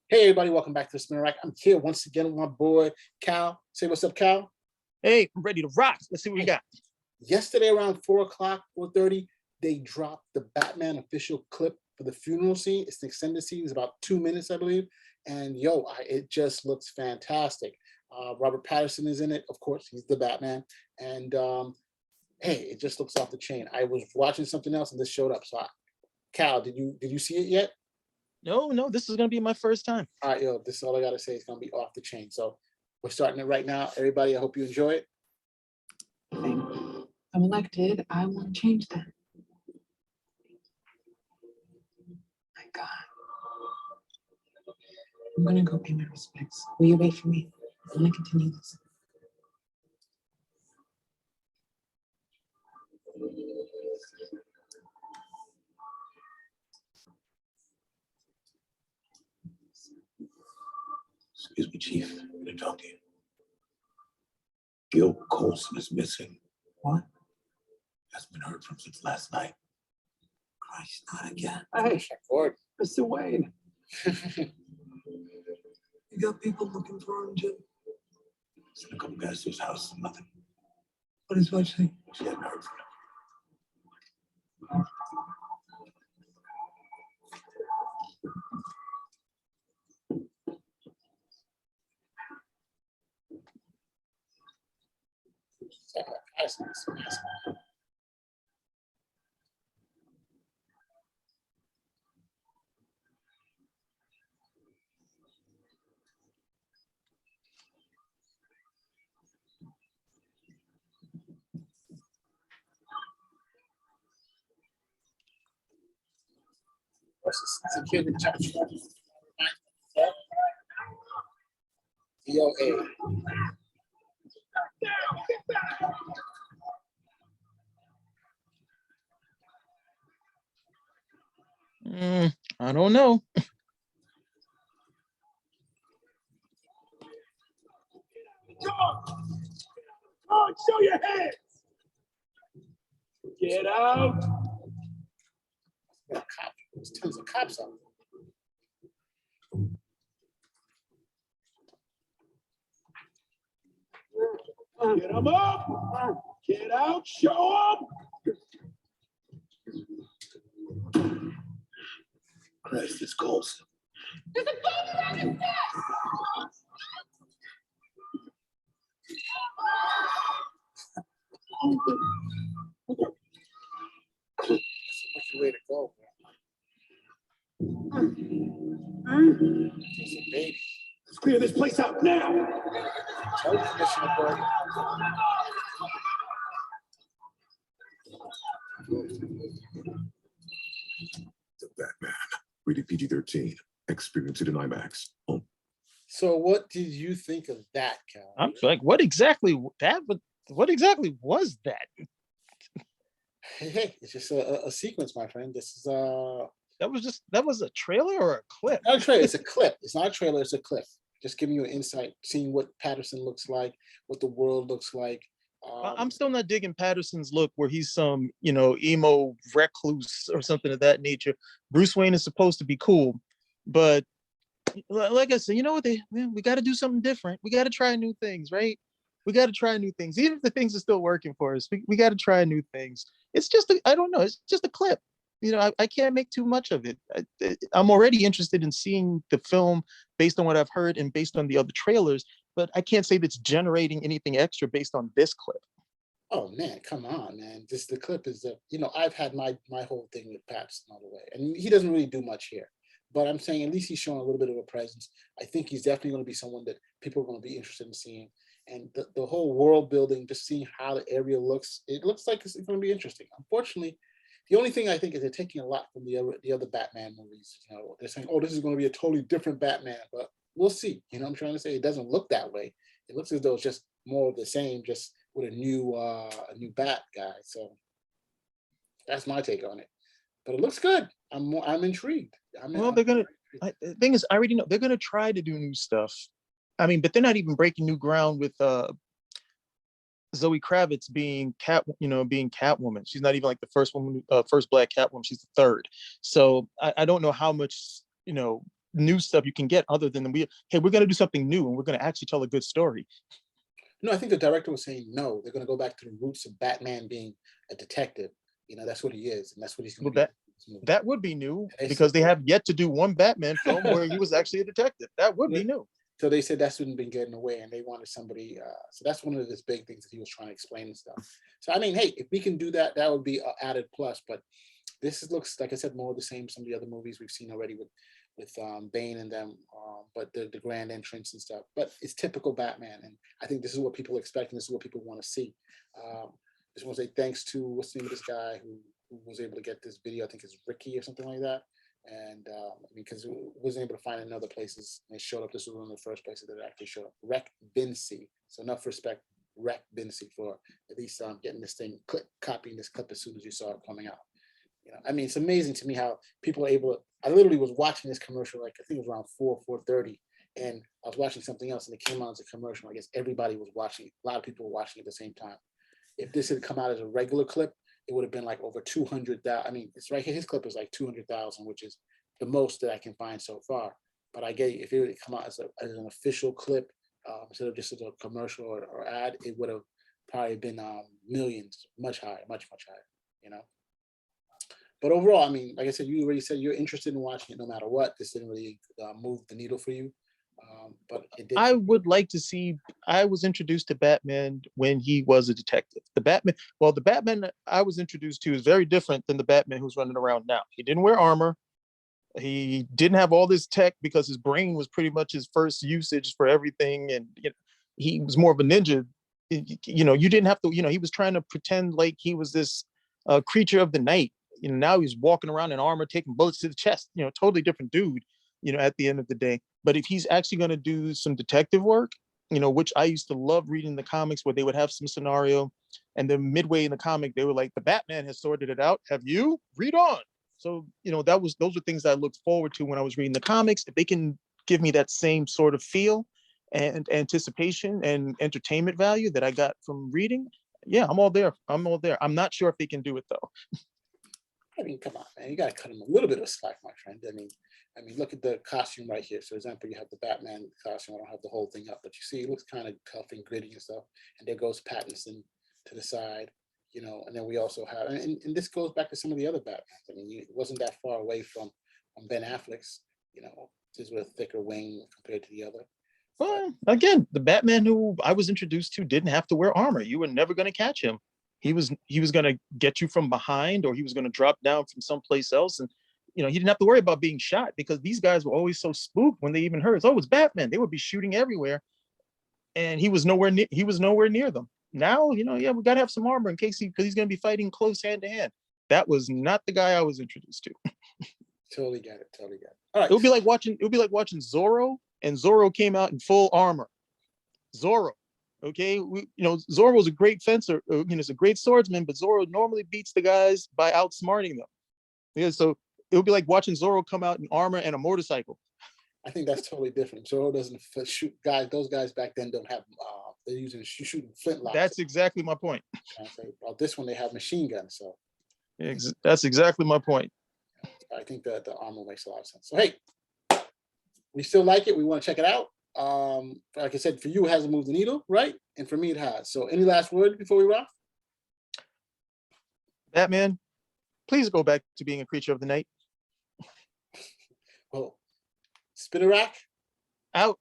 Hey everybody, welcome back to the Spinner Rack. I'm here once again with my boy Cal. Say what's up, Cal. Hey, I'm ready to rock. Let's see what we Hey, got. yesterday around 4 o'clock, 4:30, they dropped the Batman official clip for the funeral scene. It's the extended scene. It's about 2 minutes, I believe. And it just looks fantastic. Robert Pattinson is in it, of course. He's the Batman. And hey, it just looks off the chain. I was watching something else and this showed up. Cal, did you see it yet? No, this is gonna be my first time. All right, this is all I gotta say. It's gonna be off the chain. So we're starting it right now. Everybody, I hope you enjoy it. I'm elected. I want to change that. My God. I'm gonna go pay my respects. Will you wait for me? I'm gonna continue this. Excuse me, Chief. I'm gonna talk to you. Gil Colson is missing. What? Hasn't been heard from since last night. Christ, not again. Hey, Ford. Mr. Wayne. You got people looking for him, Jim? Sent a couple guys to his house. Nothing. What is what saying? She hadn't heard from him. Security touch. DOA. I don't know. Oh, show your hands. Get out. There's tons of cops out. Get them up. Get out. Show them. Christ, it's Colson. There's a bomb around his neck. That's a way to go, bro. He's a baby. Let's clear this place out now. Tell the commissioner, bro. The Batman. Rated PG-13. Experience it in IMAX. Oh. So what did you think of that, Cal? I'm like, what exactly was that? Hey, it's just a sequence, my friend. This is That was a trailer or a clip? not a trailer, it's a clip. It's not a trailer, it's a clip. Just giving you an insight, seeing what Patterson looks like, what the world looks like. I'm still not digging Patterson's look where he's some, emo recluse or something of that nature. Bruce Wayne is supposed to be cool, but like I said, you know what? We got to do something different. We got to try new things, right? We got to try new things. Even if the things are still working for us, we got to try new things. It's just, I don't know. It's just a clip. I can't make too much of it. I'm already interested in seeing the film based on what I've heard and based on the other trailers, but I can't say that's generating anything extra based on this clip. Oh man, come on, man. The clip is I've had my whole thing with Patterson all the way. And he doesn't really do much here. But I'm saying at least he's showing a little bit of a presence. I think he's definitely going to be someone that people are going to be interested in seeing. And the whole world building, just seeing how the area looks, it looks like it's going to be interesting. Unfortunately, the only thing I think is they're taking a lot from the other Batman movies. They're saying, "Oh, this is going to be a totally different Batman," but we'll see. I'm trying to say it doesn't look that way. It looks as though it's just more of the same, just with a new Bat guy. So that's my take on it. But it looks good. I'm intrigued. Well, the thing is, I already know they're gonna try to do new stuff. I mean, but they're not even breaking new ground with Zoe Kravitz being being Catwoman. She's not even like the first Black Catwoman. She's the third. So I don't know how much new stuff you can get other than hey, we're going to do something new and we're going to actually tell a good story. No, I think the director was saying no. They're going to go back to the roots of Batman being a detective. That's what he is, and that's what he's going Well, to be. that would be new They because said- they have yet to do one Batman film where he was actually a detective. That would be new. So they said that's wouldn't been getting away, and they wanted somebody. So that's one of his big things that he was trying to explain and stuff. So I mean, hey, if we can do that, that would be an added plus. But looks like I said, more of the same. Some of the other movies we've seen already with Bane and them, but the grand entrance and stuff. But it's typical Batman, and I think this is what people expect, and this is what people want to see. Just want to say thanks to what's the name of this guy who was able to get this video. I think it's Ricky or something like that. And because we wasn't able to find it in other places, and it showed up. This was one of the first places that it actually showed up. Rec Vinci. So enough respect, Rec Vinci, for at least getting this thing, copying this clip as soon as you saw it coming out. I mean, it's amazing to me how people are able to. I literally was watching this commercial, like I think it was around 4:30, and I was watching something else, and it came out as a commercial. I guess everybody was watching it. A lot of people were watching it at the same time. If this had come out as a regular clip, it would have been like over 200,000. I mean, it's right here. His clip is like 200,000, which is the most that I can find so far. But I get if it would come out as an official clip instead of just as a commercial or ad, it would have probably been millions, much higher, much higher. But overall, I mean, like I said, you already said you're interested in watching it no matter what. This didn't really move the needle for you. But it did. I would like to see. I was introduced to Batman when he was a detective. The Batman I was introduced to is very different than the Batman who's running around now. He didn't wear armor. He didn't have all this tech because his brain was pretty much his first usage for everything, and he was more of a ninja. You didn't have to. He was trying to pretend like he was this creature of the night. Now he's walking around in armor, taking bullets to the chest. Totally different dude. At the end of the day. But if he's actually going to do some detective work, which I used to love reading the comics where they would have some scenario, and then midway in the comic they were like, the Batman has sorted it out. Have you? Read on. So those are things I looked forward to when I was reading the comics. If they can give me that same sort of feel and anticipation and entertainment value that I got from reading, yeah, I'm all there. I'm not sure if they can do it though. I mean, come on, man. You got to cut him a little bit of slack, my friend. I mean, look at the costume right here. So, for example, you have the Batman costume. I don't have the whole thing up, but you see, it looks kind of tough and gritty and stuff. And there goes Pattinson to the side, and then we also have, and this goes back to some of the other Batmans. I mean, it wasn't that far away from Ben Affleck's, just with a thicker wing compared to the other. Well, again, the Batman who I was introduced to didn't have to wear armor. You were never going to catch him. He was going to get you from behind, or he was going to drop down from someplace else, and he didn't have to worry about being shot because these guys were always so spooked when they even heard, oh, it's Batman. They would be shooting everywhere, and he was nowhere near them. Now, yeah, we got to have some armor in case because he's going to be fighting close hand to hand. That was not the guy I was introduced to. Totally get it. All right. It would be like watching Zorro, and Zorro came out in full armor. Zorro. Okay, Zorro was a great fencer, he's a great swordsman, but Zorro normally beats the guys by outsmarting them. Yeah, so it would be like watching Zorro come out in armor and a motorcycle. I think that's totally different. Zorro doesn't shoot guys. Those guys back then don't have. They're using shooting flintlocks. That's exactly my point. Well, this one they have machine guns. So that's exactly my point. I think that the armor makes a lot of sense. So hey, we still like it. We want to check it out. Like I said, for you, it hasn't moved the needle, right? And for me, it has. So any last word before we wrap? Batman, please go back to being a creature of the night. Well, Spinner Rack out.